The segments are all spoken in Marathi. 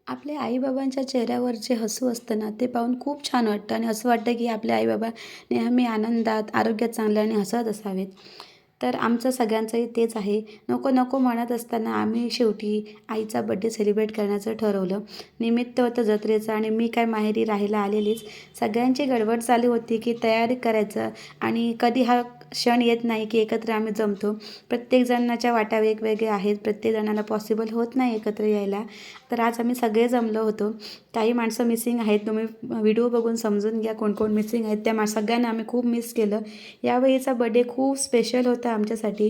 आपल्या आई-बाबांच्या चेहऱ्यावर जे हसू असतं ना, ते पाहून खूप छान वाटतं आणि असं वाटतं, की आपले आई-बाबा नेहमी आनंदात, आरोग्यात चांगले आणि हसत असावेत. तर आमचं सगळ्यांचंही तेच आहे. नको, नको म्हणत असताना आम्ही शेवटी आईचा बर्थडे सेलिब्रेट करण्याचं ठरवलं. निमित्त होतं जत्रेचं आणि मी काय माहेरी राहायला आलेलीच. सगळ्यांची गडबड चालू होती, की तयारी करायचं आणि कधी हा क्षण येत नाही, की एकत्र आम्ही जमतो. प्रत्येकजणाच्या वाटा वेगवेगळ्या आहेत. प्रत्येक जणाला पॉसिबल होत नाही एकत्र यायला. तर आज आम्ही सगळे जमलो होतो. काही माणसं मिसिंग आहेत. तुम्ही व्हिडिओ बघून समजून घ्या कोण-कोण मिसिंग आहेत. त्या सगळ्यांना आम्ही खूप मिस केलं. यावेळीचा बर्थडे खूप स्पेशल होता आमच्यासाठी.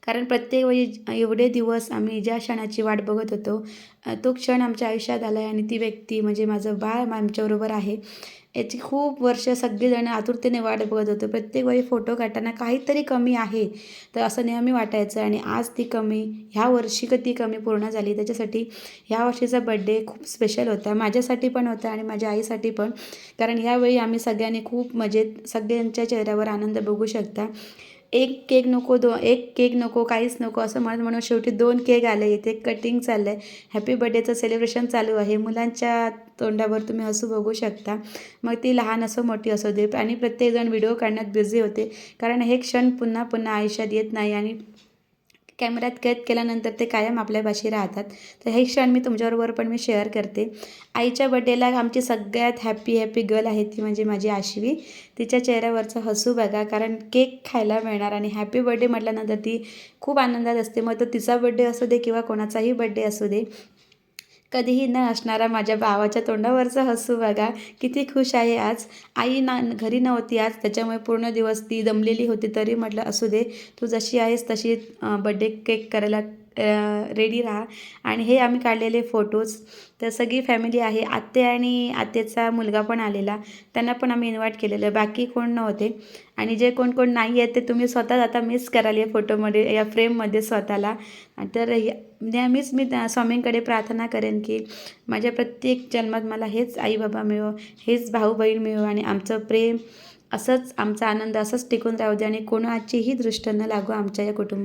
कारण प्रत्येक वेळी एवढे दिवस आम्ही ज्या क्षणाची वाट बघत होतो, तो क्षण आमच्या आयुष्यात आला आहे आणि ती व्यक्ती म्हणजे माझं बाळ आमच्याबरोबर आहे. याची खूप वर्ष सगळेजण आतुरतेने वाट बघत होतो. प्रत्येक वेळी फोटो काढताना काहीतरी कमी आहे, तर असं नेहमी वाटायचं आणि आज ती कमी ह्या वर्षी ती कमी पूर्ण झाली. त्याच्यासाठी ह्या वर्षीचा बर्थडे खूप स्पेशल होता. माझ्यासाठी पण होता आणि माझ्या आईसाठी पण. कारण ह्यावेळी आम्ही सगळ्यांनी खूप मजेत सगळ्यांच्या चेहऱ्यावर आनंद बघू शकता. एक केक नको, काहीच नको असं म्हणत शेवटी 2 केक आले. इथे कटिंग चाललं आहे. हॅपी बर्थडेचं सेलिब्रेशन चालू आहे. मुलांच्या तोंडावर तुम्ही हसू बघू शकता. मग ती लहान असो, मोठी असू दे आणि प्रत्येकजण व्हिडिओ काढण्यात बिझी होते. कारण हे क्षण पुन्हा पुन्हा आयुष्यात येत नाही आणि कॅमेऱ्यात कैद केल्यानंतर ते कायम आपल्यापाशी राहतात. तर हे क्षण मी तुमच्याबरोबर पण मी शेअर करते. आईच्या बर्थडेला आमची सगळ्यात हॅपी गर्ल आहे ती म्हणजे माझी आश्वी. तिच्या चेहऱ्यावरचं हसू बघा, कारण केक खायला मिळणार आणि हॅपी बर्थडे म्हटल्यानंतर ती खूप आनंदात असते. मग तो तिचा बर्थडे असू दे किंवा कोणाचाही बर्थडे असू दे. कधीही न असणारा माझ्या भावाच्या तोंडावरचं हसू बघा, किती खुश आहे आज. आई घरी नव्हती आज, त्याच्यामुळे पूर्ण दिवस ती दमलेली होती. तरी म्हटलं असू दे, तू जशी आहेस तशी बर्थडे केक करायला रेडी राहा. आणि हे आम्ही काढलेले फोटोज. तर सगळी फॅमिली आहे. आत्ते आणि आत्तेचा मुलगा पण आलेला. त्यांना पण आम्ही इन्व्हाइट केलेलं. बाकी कोण नव्हते. आणि जे कोण नाही आहेत ते तुम्ही स्वतःच आता मिस कराल या फोटोमध्ये, या फ्रेममध्ये स्वतःला. तर नेहमीच मी त्या स्वामींकडे प्रार्थना करेन, की माझ्या प्रत्येक जन्मात मला हेच आई-बाबा मिळो, हेच भाऊ-बहीण मिळो आणि आमचं प्रेम असंच, आमचा आनंद असंच टिकून राहू दे आणि कोणाचीही दृष्ट न लागू आमच्या या कुटुंबात.